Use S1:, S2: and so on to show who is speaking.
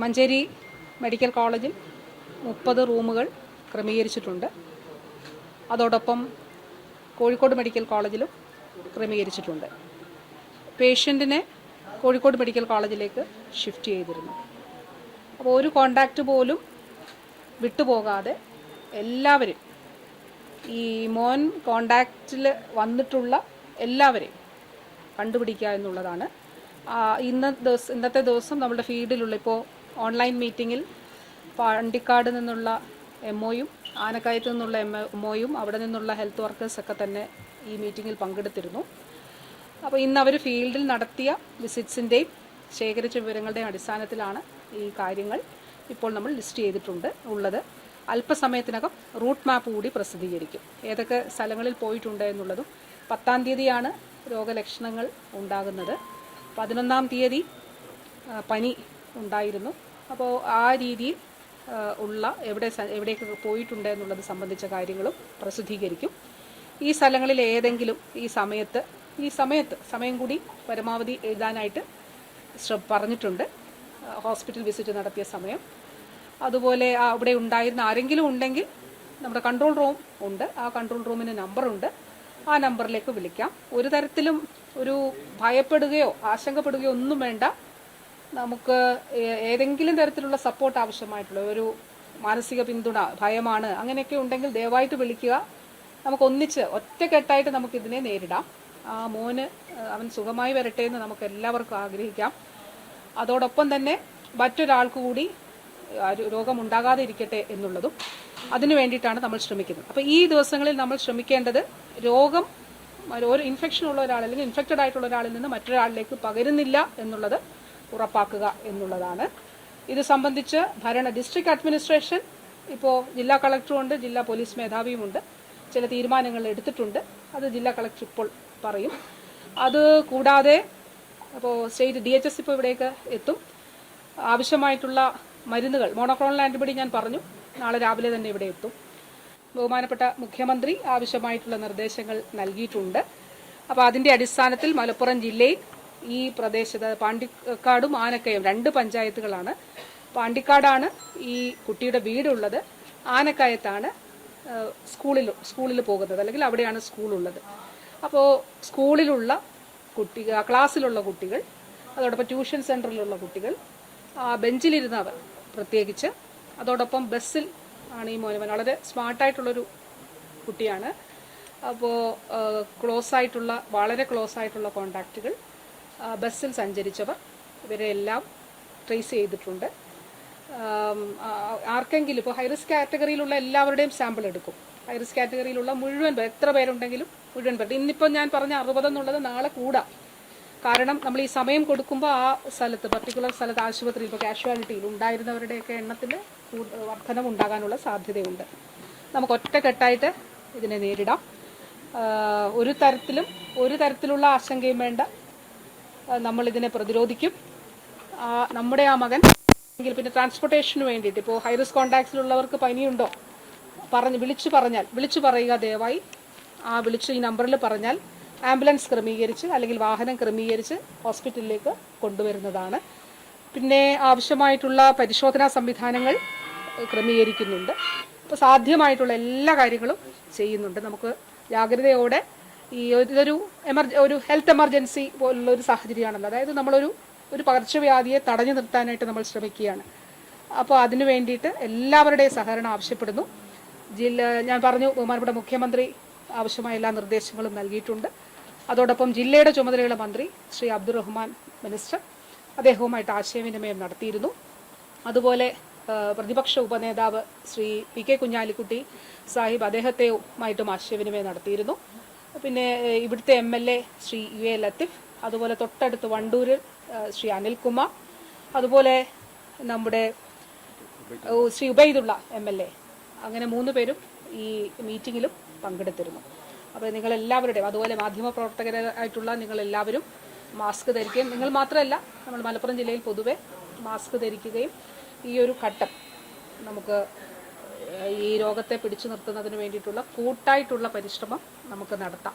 S1: Manjeri medical കോളേജിൽ 30 റൂമുകൾ ക്രമീകരിച്ചിട്ടുണ്ട്. അതോടൊപ്പം കോഴിക്കോട് മെഡിക്കൽ കോളേജിലും ക്രമീകരിച്ചിട്ടുണ്ട്. പേഷ്യൻറ്റിനെ കോഴിക്കോട് മെഡിക്കൽ കോളേജിലേക്ക് ഷിഫ്റ്റ് ചെയ്തിരുന്നു. അപ്പോൾ ഒരു കോണ്ടാക്റ്റ് പോലും വിട്ടുപോകാതെ എല്ലാവരും, ഈ മോൻ കോണ്ടാക്റ്റിൽ വന്നിട്ടുള്ള എല്ലാവരെയും കണ്ടുപിടിക്കുക എന്നുള്ളതാണ്. ഇന്നത്തെ ദിവസം നമ്മുടെ ഫീൽഡിലുള്ള ഇപ്പോൾ ഓൺലൈൻ മീറ്റിങ്ങിൽ പാണ്ടിക്കാട് നിന്നുള്ള എംഒയും ആനക്കയത്ത് നിന്നുള്ള എംഒയും അവിടെ നിന്നുള്ള ഹെൽത്ത് വർക്കേഴ്സൊക്കെ തന്നെ ഈ മീറ്റിങ്ങിൽ പങ്കെടുത്തിരുന്നു. അപ്പോൾ ഇന്ന് അവർ ഫീൽഡിൽ നടത്തിയ വിസിറ്റ്സിൻ്റെയും ശേഖരിച്ച വിവരങ്ങളുടെയും അടിസ്ഥാനത്തിലാണ് ഈ കാര്യങ്ങൾ ഇപ്പോൾ നമ്മൾ ലിസ്റ്റ് ചെയ്തിട്ടുണ്ട് ഉള്ളത്. അല്പസമയത്തിനകം റൂട്ട് മാപ്പ് കൂടി പ്രസിദ്ധീകരിക്കും. ഏതൊക്കെ സ്ഥലങ്ങളിൽ പോയിട്ടുണ്ട് എന്നുള്ളതും. 10-ാം തീയതിയാണ് രോഗലക്ഷണങ്ങൾ ഉണ്ടാകുന്നത്. 11-ാം തീയതി പനി ഉണ്ടായിരുന്നു. അപ്പോൾ ആ രീതിയിൽ ഉള്ള എവിടേക്ക് പോയിട്ടുണ്ട് എന്നുള്ളത് സംബന്ധിച്ച കാര്യങ്ങളും പ്രസിദ്ധീകരിക്കും. ഈ സ്ഥലങ്ങളിൽ ഏതെങ്കിലും ഈ സമയം കൂടി പരമാവധി എഴുതാനായിട്ട് പറഞ്ഞിട്ടുണ്ട്. ഹോസ്പിറ്റൽ വിസിറ്റ് നടത്തിയ സമയം, അതുപോലെ അവിടെ ഉണ്ടായിരുന്ന ആരെങ്കിലും ഉണ്ടെങ്കിൽ നമ്മുടെ കൺട്രോൾ റൂം ഉണ്ട്. ആ കൺട്രോൾ റൂമിന് നമ്പറുണ്ട്. ആ നമ്പറിലേക്ക് വിളിക്കാം. ഒരു തരത്തിലും ഒരു ഭയപ്പെടുകയോ ആശങ്കപ്പെടുകയോ ഒന്നും വേണ്ട. നമുക്ക് ഏതെങ്കിലും തരത്തിലുള്ള സപ്പോർട്ട് ആവശ്യമായിട്ടുള്ള ഒരു മാനസിക പിന്തുണ, ഭയമാണ്, അങ്ങനെയൊക്കെ ഉണ്ടെങ്കിൽ ദയവായിട്ട് വിളിക്കുക. നമുക്ക് ഒന്നിച്ച് ഒറ്റക്കെട്ടായിട്ട് നമുക്കിതിനെ നേരിടാം. ആ മോന് അവൻ സുഖമായി വരട്ടെ എന്ന് നമുക്ക് എല്ലാവർക്കും ആഗ്രഹിക്കാം. അതോടൊപ്പം തന്നെ മറ്റൊരാൾക്ക് കൂടി രോഗമുണ്ടാകാതെ ഇരിക്കട്ടെ എന്നുള്ളതും അതിനു വേണ്ടിയിട്ടാണ് നമ്മൾ ശ്രമിക്കുന്നത്. അപ്പോൾ ഈ ദിവസങ്ങളിൽ നമ്മൾ ശ്രമിക്കേണ്ടത് ഒരു ഇൻഫെക്ഷൻ ഉള്ള ഒരാൾ അല്ലെങ്കിൽ ഇൻഫെക്റ്റഡ് ആയിട്ടുള്ള ഒരാളിൽ നിന്ന് മറ്റൊരാളിലേക്ക് പകരുന്നില്ല എന്നുള്ളത് ഉറപ്പാക്കുക എന്നുള്ളതാണ്. ഇത് സംബന്ധിച്ച് ഡിസ്ട്രിക്ട് അഡ്മിനിസ്ട്രേഷൻ ഇപ്പോൾ ജില്ലാ കളക്ടറുമുണ്ട്, ജില്ലാ പോലീസ് മേധാവിയുമുണ്ട്. ചില തീരുമാനങ്ങൾ എടുത്തിട്ടുണ്ട്. അത് ജില്ലാ കളക്ടർ ഇപ്പോൾ പറയും. അത് കൂടാതെ അപ്പോൾ സ്റ്റേറ്റ് DHS ഇപ്പോൾ ഇവിടേക്ക് എത്തും. ആവശ്യമായിട്ടുള്ള മരുന്നുകൾ, മോണോക്ലോണൽ ആൻറ്റിബോഡി ഞാൻ പറഞ്ഞു, നാളെ രാവിലെ തന്നെ ഇവിടെ എത്തും. ബഹുമാനപ്പെട്ട മുഖ്യമന്ത്രി ആവശ്യമായിട്ടുള്ള നിർദ്ദേശങ്ങൾ നൽകിയിട്ടുണ്ട്. അപ്പോൾ അതിൻ്റെ അടിസ്ഥാനത്തിൽ മലപ്പുറം ജില്ലയിൽ ഈ പ്രദേശത്ത് പാണ്ടിക്കാടും ആനക്കയം 2 പഞ്ചായത്തുകളാണ്. പാണ്ടിക്കാടാണ് ഈ കുട്ടിയുടെ വീടുള്ളത്. ആനക്കയത്താണ് സ്കൂളിൽ പോകുന്നത്, അല്ലെങ്കിൽ അവിടെയാണ് സ്കൂളുള്ളത്. അപ്പോൾ സ്കൂളിലുള്ള ക്ലാസ്സിലുള്ള കുട്ടികൾ, അതോടൊപ്പം ട്യൂഷൻ സെൻറ്ററിലുള്ള കുട്ടികൾ, ബെഞ്ചിലിരുന്നവർ പ്രത്യേകിച്ച്, അതോടൊപ്പം ബസ്സിൽ ആണ് ഈ മോനെ. വളരെ സ്മാർട്ടായിട്ടുള്ളൊരു കുട്ടിയാണ്. അപ്പോൾ വളരെ ക്ലോസ് ആയിട്ടുള്ള കോണ്ടാക്റ്റുകൾ, ബസ്സിൽ സഞ്ചരിച്ചവർ, ഇവരെല്ലാം ട്രേസ് ചെയ്തിട്ടുണ്ട്. ആർക്കെങ്കിലും ഇപ്പോൾ ഹൈറിസ്ക് കാറ്റഗറിയിലുള്ള എല്ലാവരുടെയും സാമ്പിൾ എടുക്കും. ഹൈറിസ്ക് കാറ്റഗറിയിലുള്ള മുഴുവൻ പേർ, എത്ര പേരുണ്ടെങ്കിലും മുഴുവൻ പേർ. ഇന്നിപ്പോൾ ഞാൻ പറഞ്ഞ 60 എന്നുള്ളത് നാളെ കൂടാം. കാരണം നമ്മൾ ഈ സമയം കൊടുക്കുമ്പോൾ ആ പർട്ടിക്കുലർ സ്ഥലത്ത് ആശുപത്രിയിൽ ഇപ്പോൾ കാഷ്വാലിറ്റിയിൽ ഉണ്ടായിരുന്നവരുടെയൊക്കെ എണ്ണത്തിൽ വർധനവുണ്ടാകാനുള്ള സാധ്യതയുണ്ട്. നമുക്ക് ഒറ്റക്കെട്ടായിട്ട് ഇതിനെ നേരിടാം. ഒരു തരത്തിലുള്ള ആശങ്കയും വേണ്ട. നമ്മളിതിനെ പ്രതിരോധിക്കും. നമ്മുടെ ആ മകൻ പിന്നെ ട്രാൻസ്പോർട്ടേഷന് വേണ്ടിയിട്ട് ഇപ്പോൾ ഹൈറിസ്ക് കോണ്ടാക്ട്സിലുള്ളവർക്ക് പനിയുണ്ടോ വിളിച്ചു പറയുക ദയവായി. വിളിച്ച് ഈ നമ്പറിൽ പറഞ്ഞാൽ ആംബുലൻസ് ക്രമീകരിച്ച് അല്ലെങ്കിൽ വാഹനം ക്രമീകരിച്ച് ഹോസ്പിറ്റലിലേക്ക് കൊണ്ടുവരുന്നതാണ്. പിന്നെ ആവശ്യമായിട്ടുള്ള പരിശോധനാ സംവിധാനങ്ങൾ ക്രമീകരിക്കുന്നുണ്ട്. അപ്പോൾ സാധ്യമായിട്ടുള്ള എല്ലാ കാര്യങ്ങളും ചെയ്യുന്നുണ്ട്. നമുക്ക് ജാഗ്രതയോടെ ഇതൊരു ഹെൽത്ത് എമർജൻസി പോലുള്ള ഒരു സാഹചര്യമാണല്ലോ. അതായത് നമ്മളൊരു പകർച്ചവ്യാധിയെ തടഞ്ഞു നിർത്താനായിട്ട് നമ്മൾ ശ്രമിക്കുകയാണ്. അപ്പോൾ അതിനു വേണ്ടിയിട്ട് എല്ലാവരുടെയും സഹകരണം ആവശ്യപ്പെടുന്നു. ഞാൻ പറഞ്ഞു, ബഹുമാനപ്പെട്ട മുഖ്യമന്ത്രി ആവശ്യമായ എല്ലാ നിർദ്ദേശങ്ങളും നൽകിയിട്ടുണ്ട്. അതോടൊപ്പം ജില്ലയുടെ ചുമതലയുള്ള മന്ത്രി ശ്രീ അബ്ദുറഹ്മാൻ മിനിസ്റ്റർ, അദ്ദേഹവുമായിട്ട് ആശയവിനിമയം നടത്തിയിരുന്നു. അതുപോലെ പ്രതിപക്ഷ ഉപനേതാവ് ശ്രീ PK കുഞ്ഞാലിക്കുട്ടി സാഹിബ്, അദ്ദേഹത്തെയുമായിട്ടും ആശയവിനിമയം നടത്തിയിരുന്നു. പിന്നെ ഇവിടുത്തെ MLA ശ്രീ UA ലത്തീഫ്, അതുപോലെ തൊട്ടടുത്ത് വണ്ടൂരിൽ ശ്രീ അനിൽകുമാർ, അതുപോലെ നമ്മുടെ ശ്രീ ഉബൈദുള്ള MLA, അങ്ങനെ 3 പേരും ഈ മീറ്റിങ്ങിലും പങ്കെടുത്തിരുന്നു. അപ്പോൾ നിങ്ങളെല്ലാവരുടെയും, അതുപോലെ മാധ്യമപ്രവർത്തകരായിട്ടുള്ള നിങ്ങളെല്ലാവരും മാസ്ക് ധരിക്കുകയും, നിങ്ങൾ മാത്രമല്ല നമ്മൾ മലപ്പുറം ജില്ലയിൽ പൊതുവെ മാസ്ക് ധരിക്കുകയും ഈ ഒരു ഘട്ടം നമുക്ക് ഈ രോഗത്തെ പിടിച്ചു നിർത്തുന്നതിന് വേണ്ടിയിട്ടുള്ള കൂട്ടായിട്ടുള്ള പരിശ്രമം നമുക്ക് നടത്താം.